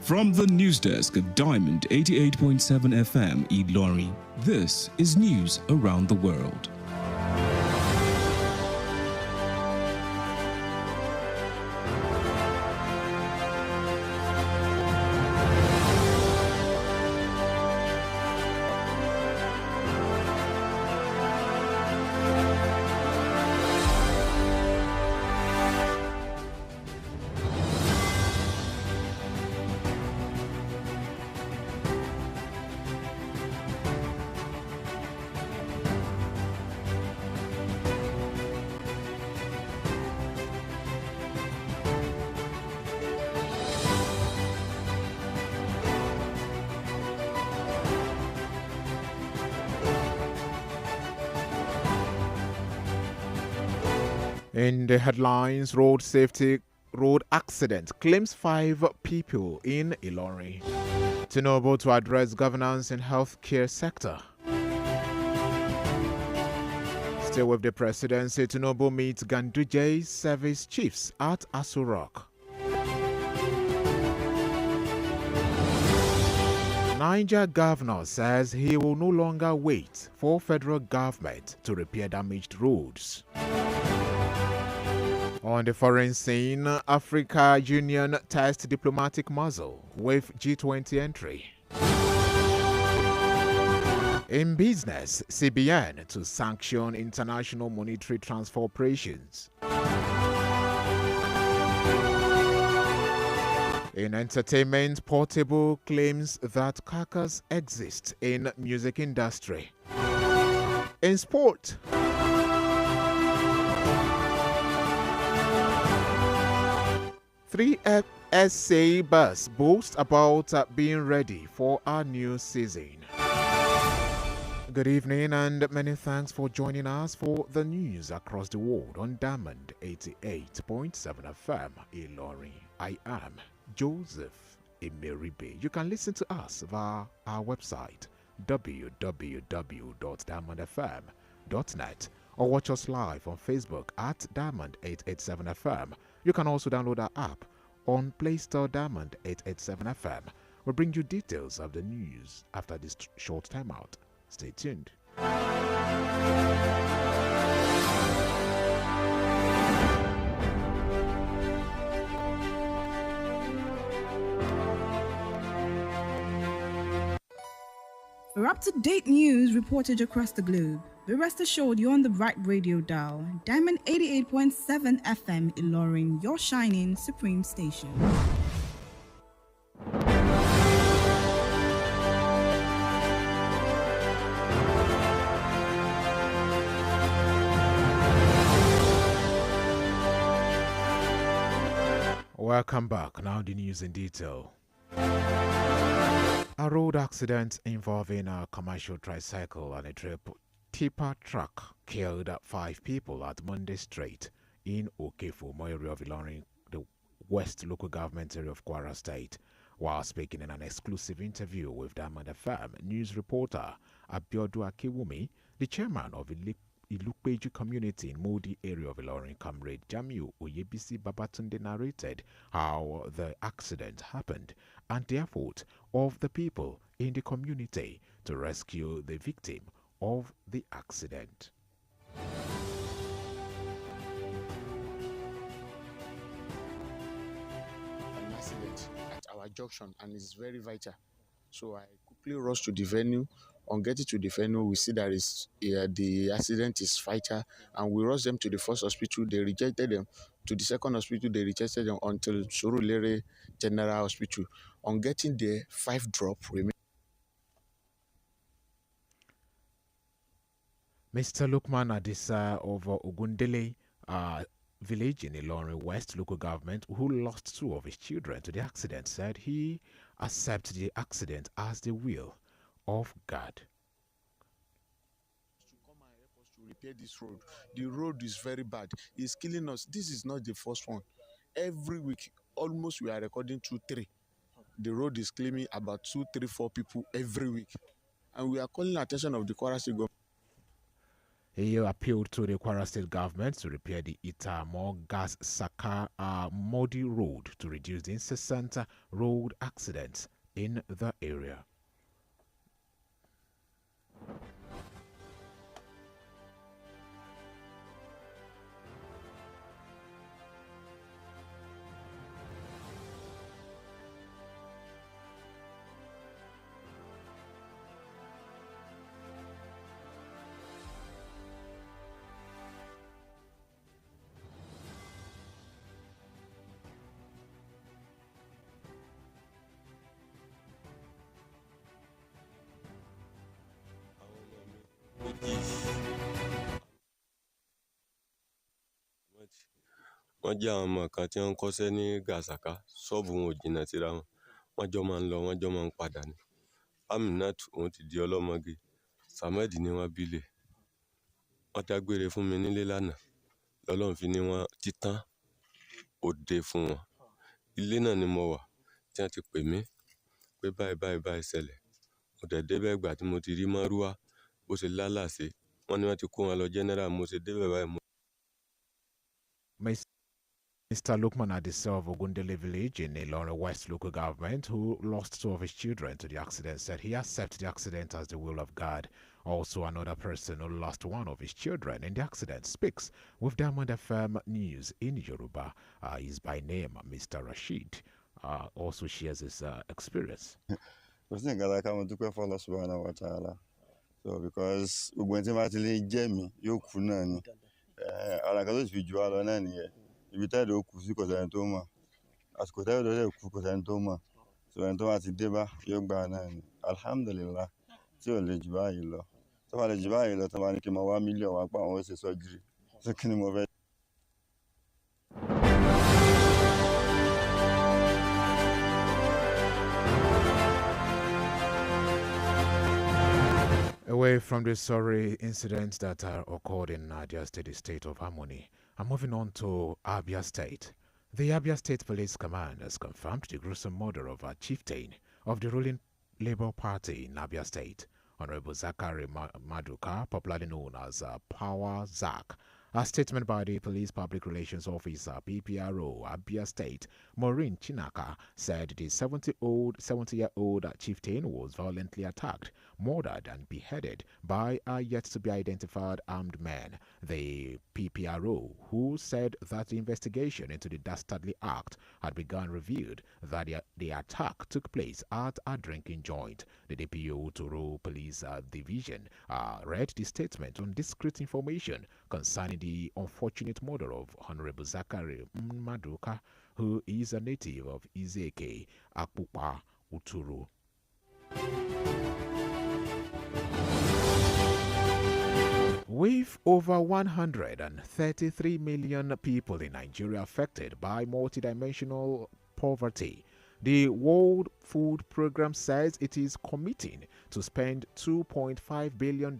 From the news desk of Diamond 88.7 FM Ilorin, this is news around the world. In the headlines, road accident claims 5 people in Ilorin. Tinubu to address governance in healthcare sector. Still with the presidency, Tinubu meets Ganduje service chiefs at Aso Rock. Niger governor says he will no longer wait for federal government to repair damaged roads. On the foreign scene, Africa Union tests diplomatic muscle with G20 entry. In business, CBN to sanction international monetary transfer operations. In entertainment, Portable claims that crackers exist in music industry. In sport, Three FSA bus boast about being ready for our new season. Good evening and many thanks for joining us for the news across the world on Diamond 88.7 FM Ilorin. I am Joseph Emeribe. You can listen to us via our website www.diamondfm.net or watch us live on Facebook at Diamond 887 FM. You can also download our app on Play Store Diamond 887 FM. We'll bring you details of the news after this short timeout. Stay tuned. For up-to-date news reported across the globe, be rest assured you're on the right radio dial. Diamond 88.7 FM Ilorin, your shining supreme station. Welcome back. Now the news in detail. A road accident involving a commercial tricycle and a tipper truck killed 5 people at Monday Strait in Okefo, area of Ilorin, the West Local Government area of Kwara State. While speaking in an exclusive interview with Diamond FM news reporter Abiodu Akewumi, the chairman of Ilukpeju community in Modi area of Ilorin, Comrade Jamiu Oyebisi Babatunde narrated how the accident happened and the effort of the people in the community to rescue the victim of the accident. An accident at our junction, and it's very vital. So I quickly rushed to the venue. On getting to the venue, we see that the accident is vital, and we rushed them to the first hospital. They rejected them. To the second hospital, they rejected them until Surulere General Hospital. On getting there, 5 dropped. Mr. Lukman Adisa of Ogundele village in Ilorin West local government, who lost 2 of his children to the accident, said he accepts the accident as the will of God. To come and help us to repair this road. The road is very bad. It's killing us. This is not the first one. Every week, almost we are recording 2-3. The road is claiming about 2-3-4 people every week. And we are calling attention of the Kwara State government. He appealed to the Kwara State government to repair the Itamo Gas Saka Modi Road to reduce the incessant road accidents in the area. wọ́n jẹ́ àwọn ọmọ kan tí wọ́n ń kọ́ṣẹ́ ní gàṣàkà ṣọ́ọ̀bù wọn ò jìnnà síra wọn wọ́n jọ máa ń lọ wọ́n jọ máa ń padà ní. Aminat òun ti di ọlọ́mọge Samed ni wọ́n bílẹ̀ wọ́n dágbére fún mi nílé lánàá lọ́lọ́run fi ní wọ́n títán òde fún wọn. Ilé náà ni mo wà tí wọ́n ti pè mí pé báyìí ṣẹlẹ̀ mo dẹ̀ débẹ̀ ìgbà tí mo ti rí márúwá bó ṣe lálàsẹ̀ wọ́n ní wọ́n ti kó wọn lọ general mo ṣe débẹ̀ báyìí. Mr. Lukman Adise of Ogundele village in Ilorin West local government, who lost 2 of his children to the accident, said he accepts the accident as the will of God. Also, another person who lost 1 of his children in the accident speaks with Diamond FM News in Yoruba. Is by name Mr. Rashid. Also shares his experience. So, because when Jemmy, you couldn't. Ibi táyà ló kù sí kò sẹ́ni tó mọ̀ àsìkò táyà ló dẹ̀ kù kò sẹ́ni tó mọ̀ so ẹni tó bá ti dé bá yóò gbà náà ni alhamdulillah tí ò lè jù báyìí lọ tó bá lè jù báyìí lọ tó bá ní kí n máa wá mílíọ̀nù wá pa àwọn ó ṣe sọ́jírì so kí ni mo fẹ́. Away from the sorry incidents that occurred in Abia State, the state of harmony, I'm moving on to Abia State. The Abia State Police Command has confirmed the gruesome murder of a chieftain of the ruling Labour Party in Abia State, Honorable Zachary Maduka, popularly known as Power Zach. A statement by the Police Public Relations Officer, PPRO, Abia State, Maureen Chinaka, said the 70-year-old chieftain was violently attacked, murdered and beheaded by a yet-to-be-identified armed man. The PPRO, who said that the investigation into the dastardly act had begun, revealed that the attack took place at a drinking joint. The DPO Toro Police Division read the statement on discreet information concerning the unfortunate murder of Honorable Zachary Maduka, who is a native of Izeke, Akpupa, Uturu. With over 133 million people in Nigeria affected by multidimensional poverty, the World Food Program says it is committing to spend $2.5 billion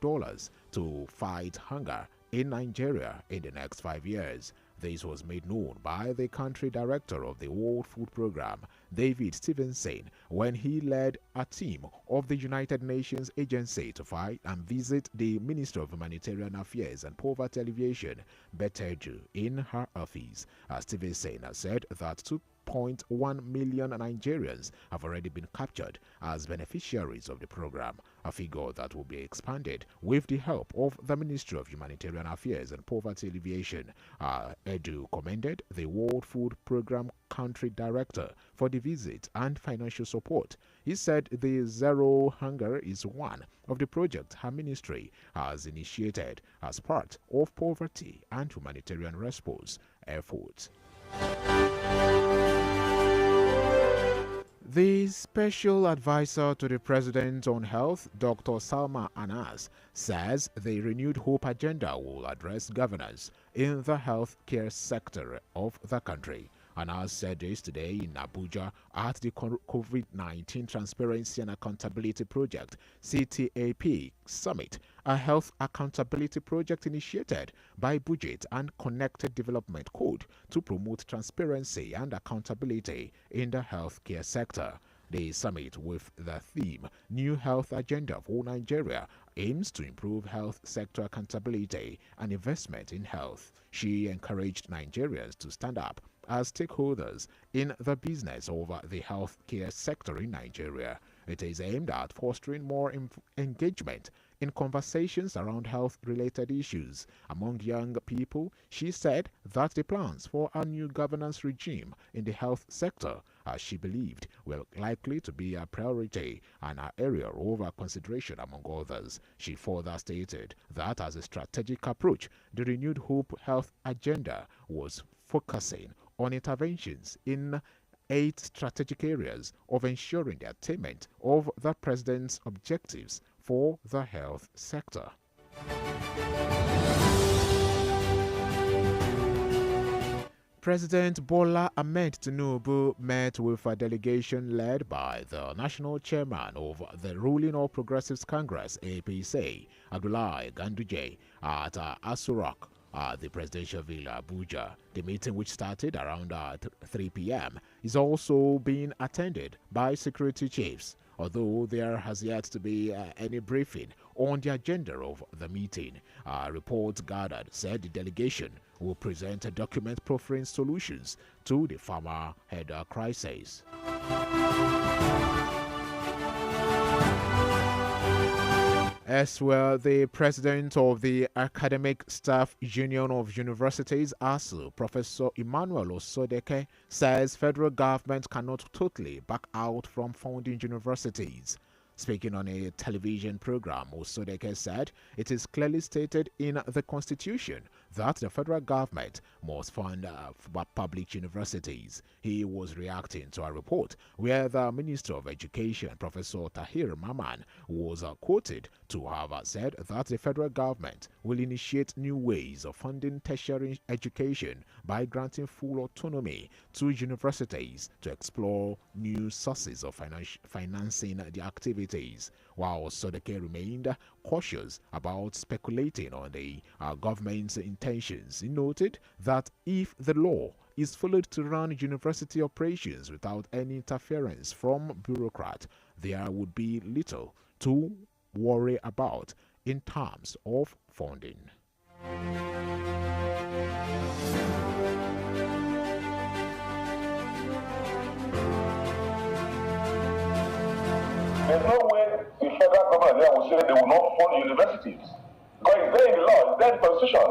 to fight hunger in Nigeria in the next 5 years. This was made known by the country director of the World Food Program, David Stevenson, when he led a team of the United Nations Agency to fight and visit the Minister of Humanitarian Affairs and Poverty Alleviation, Beteju, in her office. Stevenson said that 2.1 million Nigerians have already been captured as beneficiaries of the program, a figure that will be expanded with the help of the Ministry of Humanitarian Affairs and Poverty Alleviation. Edu commended the World Food Program country director for the visit and financial support. He said the Zero Hunger is one of the projects her ministry has initiated as part of poverty and humanitarian response efforts. The special advisor to the president on health, Dr. Salma Anas, says the renewed hope agenda will address governance in the healthcare sector of the country. Anas said this today in Abuja at the COVID-19 Transparency and Accountability Project (CTAP) Summit, a health accountability project initiated by Budget and Connected Development Code to promote transparency and accountability in the healthcare sector. The summit, with the theme New Health Agenda for Nigeria, aims to improve health sector accountability and investment in health. She encouraged Nigerians to stand up as stakeholders in the business of the healthcare sector in Nigeria. It is aimed at fostering more engagement in conversations around health-related issues among young people. She said that the plans for a new governance regime in the health sector, as she believed, were likely to be a priority and an area of consideration among others. She further stated that as a strategic approach, the renewed Hope Health Agenda was focusing on interventions in 8 strategic areas of ensuring the attainment of the President's objectives for the health sector. President Bola Ahmed Tinubu met with a delegation led by the national chairman of the ruling All Progressives Congress (APC), Abdullahi Ganduje, at Aso Rock, the presidential villa Abuja. The meeting, which started around 3 p.m., is also being attended by security chiefs, although there has yet to be any briefing on the agenda of the meeting. Reports gathered said the delegation will present a document proffering solutions to the farmer header crisis. As well, the president of the Academic Staff Union of Universities, ASU, Professor Emmanuel Osodeke, says federal government cannot totally back out from funding universities. Speaking on a television program, Osodeke said it is clearly stated in the Constitution that the federal government must fund public universities. He was reacting to a report where the Minister of Education, Professor Tahir Maman, was quoted to have said that the federal government will initiate new ways of funding tertiary education by granting full autonomy to universities to explore new sources of financing the activities. While Sodeke remained cautious about speculating on the government's intentions, he noted that if the law is followed to run university operations without any interference from bureaucrats, there would be little to worry about in terms of funding. There's no way the federal government there will say they will not fund universities. Because it's there in the law, it's there in the constitution.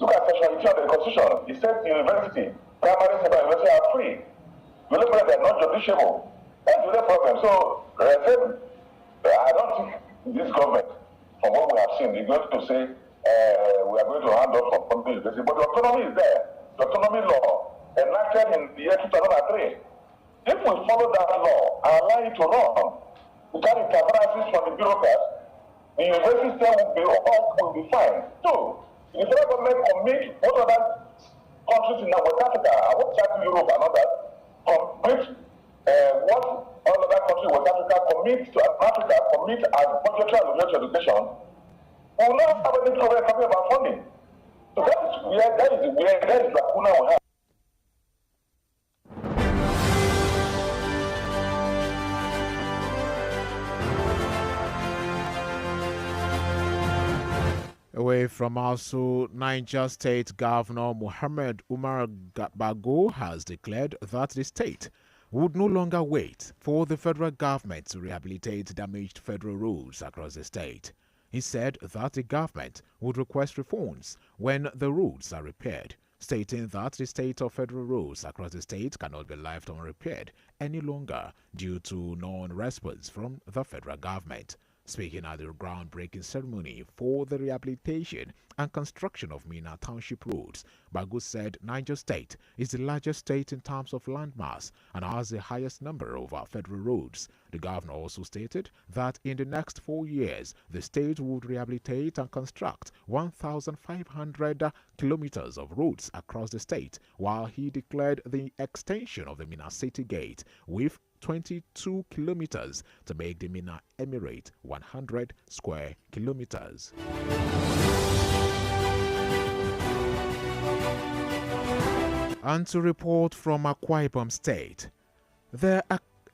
Look at section 18 of the constitution. It says university, primary, secondary university are free. You look at they are not judiciable. That's the problem. So, I don't think this government, from what we have seen, is going to say we are going to hand off from funding university. But the autonomy is there. The autonomy law enacted in the year 2003. If we follow that law and allow it to run, without interferences from the bureaucrats, the university system will be fine. Two, the federal government commit what other countries in West Africa, I won't chat to Europe and others, commit what all other countries in West Africa commit to Africa, commit as budgetary allocation to education, we will not have any problem talking about funding. So that is where lacuna we have. Away from also, Niger State Governor Muhammad Umar Bago has declared that the state would no longer wait for the federal government to rehabilitate damaged federal roads across the state. He said that the government would request reforms when the roads are repaired, stating that the state of federal roads across the state cannot be left unrepaired any longer due to non-response from the federal government. Speaking at the groundbreaking ceremony for the rehabilitation and construction of Mina Township roads, Bago said Niger State is the largest state in terms of landmass and has the highest number of federal roads. The governor also stated that in the next 4 years, the state would rehabilitate and construct 1,500 kilometers of roads across the state, while he declared the extension of the Mina City Gate with 22 kilometers to make the Mina Emirate 100 square kilometers. And to report from Akwa Ibom State, the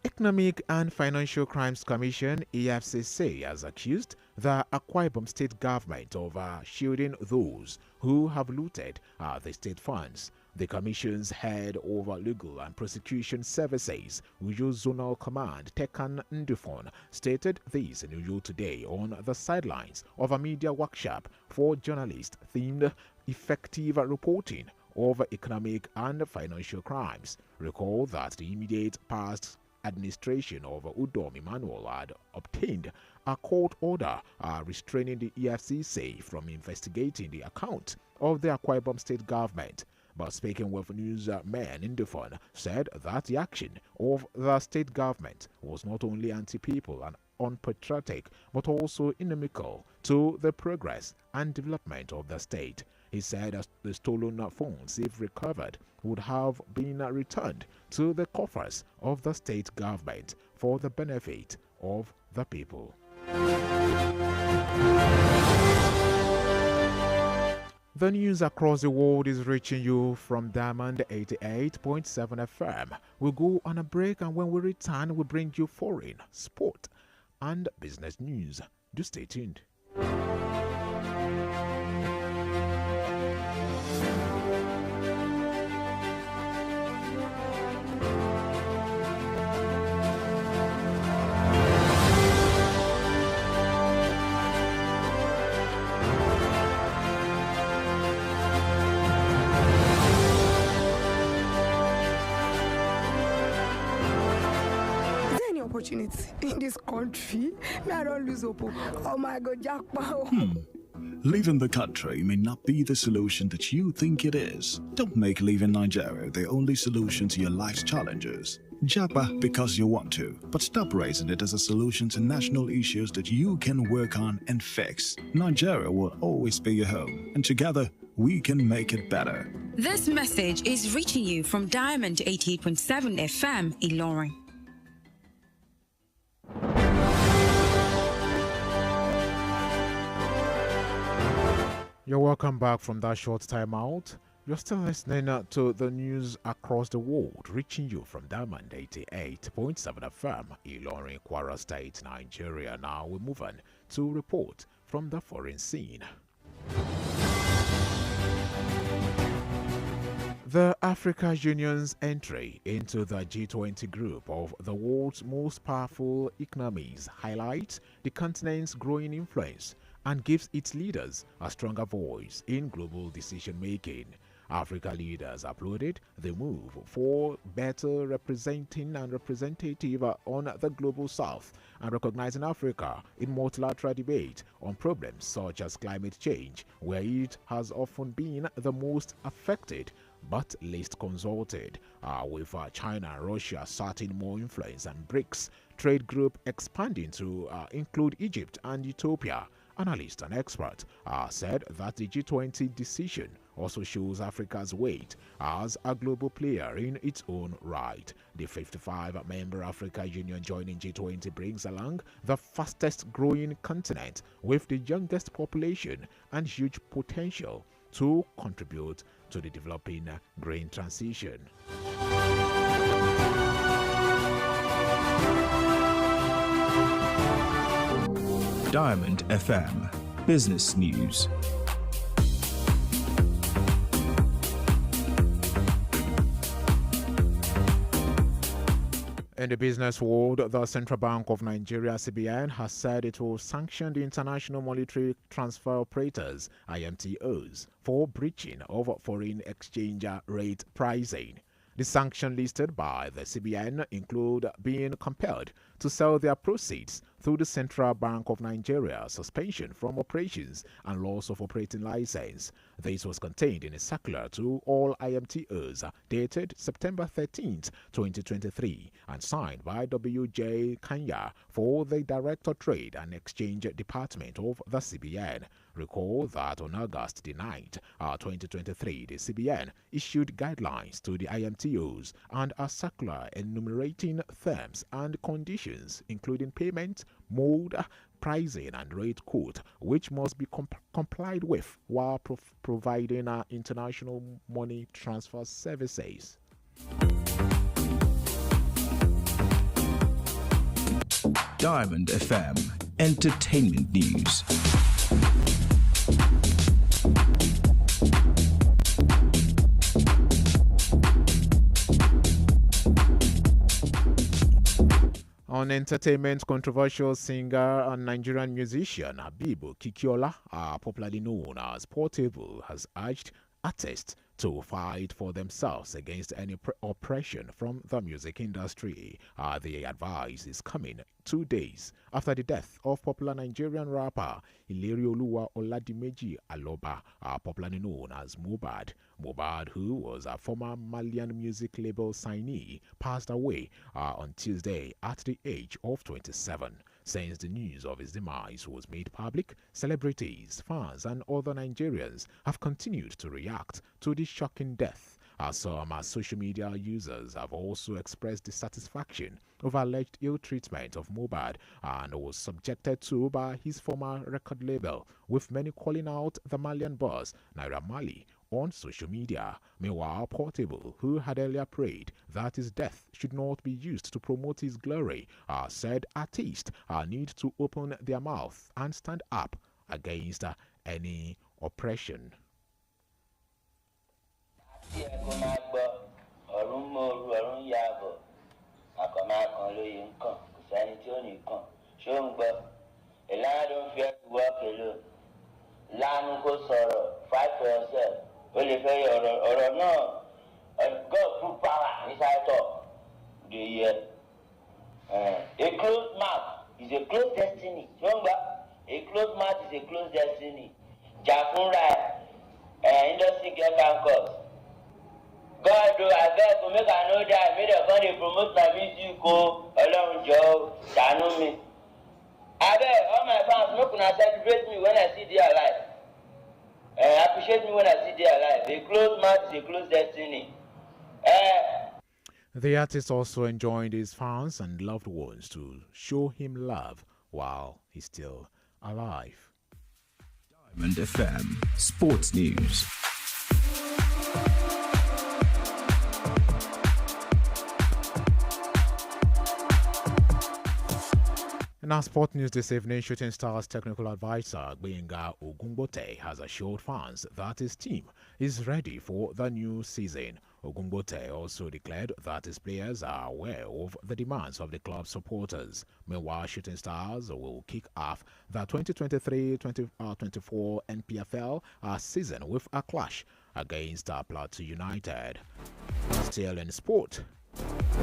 Economic and Financial Crimes Commission (EFCC) has accused the Akwa Ibom state government of shielding those who have looted the state funds. The Commission's head of legal and prosecution services, Uyo Zonal Command Tekan Ndufon, stated this in Uyo today on the sidelines of a media workshop for journalists themed Effective Reporting of Economic and Financial Crimes. Recall that the immediate past administration of Udom Emmanuel had obtained a court order restraining the EFCC from investigating the account of the Akwa Ibom state government. But speaking with newsman Indifon said that the action of the state government was not only anti-people and unpatriotic, but also inimical to the progress and development of the state. He said the stolen funds, if recovered, would have been returned to the coffers of the state government for the benefit of the people. The news across the world is reaching you from Diamond 88.7 FM. We'll go on a break, and when we return, we'll bring you foreign, sport, and business news. Do stay tuned. Opportunity in this country. I don't lose hope. Oh my God, jackpot. Leaving the country may not be the solution that you think it is. Don't make leaving Nigeria the only solution to your life's challenges. Japa because you want to, but stop raising it as a solution to national issues that you can work on and fix. Nigeria will always be your home, and together we can make it better. This message is reaching you from Diamond 88.7 FM, Ilorin. You're welcome back from that short time out. You're still listening to the news across the world, reaching you from Diamond 88.7 FM, Ilorin, Kwara State, Nigeria. Now we move on to report from the foreign scene. The Africa Union's entry into the G20 group of the world's most powerful economies highlights the continent's growing influence and gives its leaders a stronger voice in global decision-making. Africa leaders applauded the move for better representing and representative on the global south and recognizing Africa in multilateral debate on problems such as climate change, where it has often been the most affected but least consulted, with China and Russia asserting more influence and BRICS trade group expanding to include Egypt and Ethiopia. Analysts and experts said that the G20 decision also shows Africa's weight as a global player in its own right. The 55-member Africa Union joining G20 brings along the fastest growing continent with the youngest population and huge potential to contribute to the developing green transition. Diamond FM Business News. In the business world, the Central Bank of Nigeria (CBN) has said it will sanction the International Monetary Transfer Operators (IMTOs) for breaching of foreign exchange rate pricing. The sanctions listed by the CBN include being compelled to sell their proceeds through the Central Bank of Nigeria, suspension from operations, and loss of operating license. This was contained in a circular to all IMTOs dated September 13, 2023, and signed by W.J. Kanya for the Director Trade and Exchange Department of the CBN. Recall that on August 9, 2023, the CBN issued guidelines to the IMTOs and a circular enumerating terms and conditions, including payment, mode, pricing, and rate quote, which must be complied with while providing international money transfer services. Diamond FM Entertainment News. On entertainment, controversial singer and Nigerian musician Habibu Kikiola, popularly known as Portable, has urged artists to fight for themselves against any oppression from the music industry. The advice is coming 2 days after the death of popular Nigerian rapper Ilerioluwa Oladimeji Aloba, popularly known as Mohbad. Mohbad, who was a former Malian music label signee, passed away on Tuesday at the age of 27. Since the news of his demise was made public, celebrities, fans, and other Nigerians have continued to react to this shocking death. Some social media users have also expressed dissatisfaction over alleged ill treatment of Mohbad and was subjected to by his former record label, with many calling out the Malian boss, Naira Marley, on social media. Meanwhile, Portable, who had earlier prayed that his death should not be used to promote his glory, said artists need to open their mouth and stand up against any oppression. Fight for yourself. God put power inside talk. A closed mouth is a closed destiny. Remember, a closed mouth is a closed destiny. Jafunra, industry get cause. God do I beg to make I know that made a funny promote my music go along Joe, Danu me. I beg all my fans no gonna celebrate me when I see they alive. Appreciate me when I see they alive. A closed mouth is a closed destiny. The artist also enjoined his fans and loved ones to show him love while he's still alive. Diamond FM Sports News. In our sport news this evening, Shooting Stars technical advisor Gbenga Ogungbote has assured fans that his team is ready for the new season. Ogungbote also declared that his players are aware of the demands of the club supporters. Meanwhile, Shooting Stars will kick off the 2023-24 NPFL season with a clash against Plateau United. Still in sport,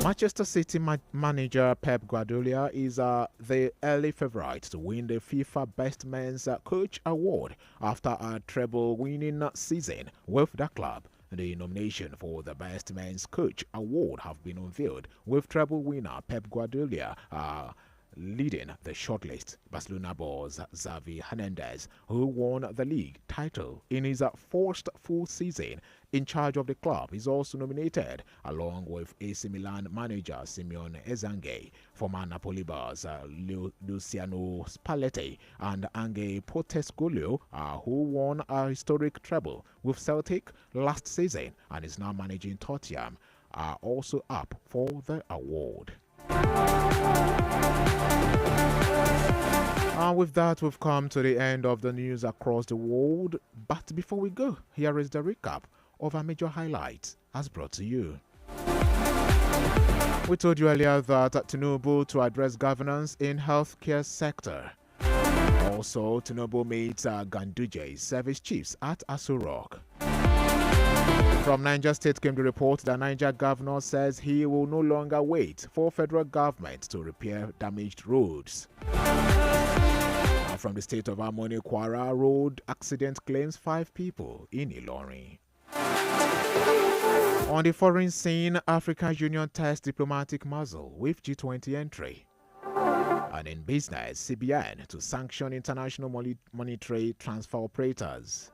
Manchester City manager Pep Guardiola is the early favorite to win the FIFA Best Men's Coach Award after a treble-winning season with the club. The nomination for the Best Men's Coach Award have been unveiled, with treble winner Pep Guardiola leading the shortlist. Barcelona boss Xavi Hernandez, who won the league title in his first full season in charge of the club, is also nominated, along with AC Milan manager Simeone Ezangue, former Napoli boss Luciano Spalletti, and Ange Postecoglou, who won a historic treble with Celtic last season and is now managing Tottenham, are also up for the award. And with that, we've come to the end of the news across the world. But before we go, here is the recap of our major highlights as brought to you. We told you earlier that Tinubu to address governance in healthcare sector. Also, Tinubu meets Ganduje service chiefs at Aso Rock. From Niger State came the report that Niger governor says he will no longer wait for federal government to repair damaged roads. From the state of Harmony, Kwara road accident claims 5 people in Ilorin. On the foreign scene, African Union tests diplomatic muzzle with G20 entry. And in business, CBN to sanction international monetary transfer operators.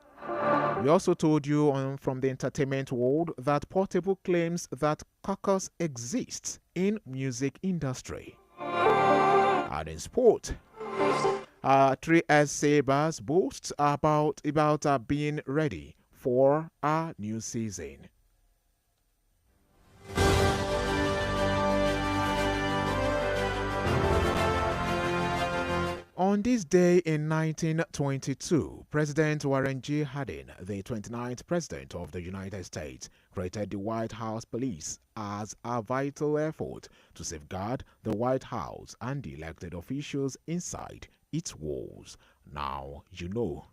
We also told you from the entertainment world that Portable claims that caucus exists in music industry. And in sport, 3S Sabres boasts about being ready for a new season. On this day in 1922, President Warren G. Harding, the 29th President of the United States, created the White House Police as a vital effort to safeguard the White House and the elected officials inside its walls. Now you know.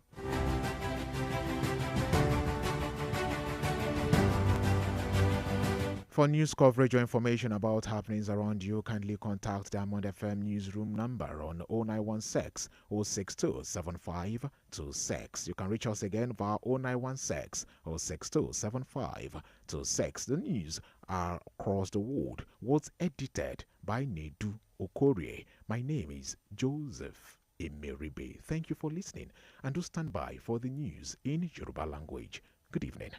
For news coverage or information about happenings around you, kindly contact Diamond FM newsroom number on 0916 062 7526. You can reach us again via 0916 062 7526. The news are across the world was edited by Nedu Okorie. My name is Joseph Emeribe. Thank you for listening, and do stand by for the news in Yoruba language. Good evening.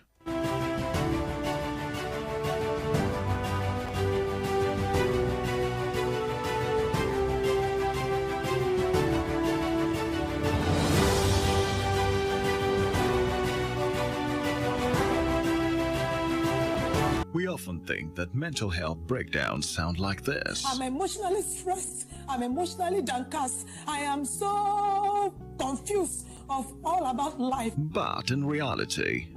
We often think that mental health breakdowns sound like this. I'm emotionally stressed. I'm emotionally downcast. I am so confused of all about life. But in reality,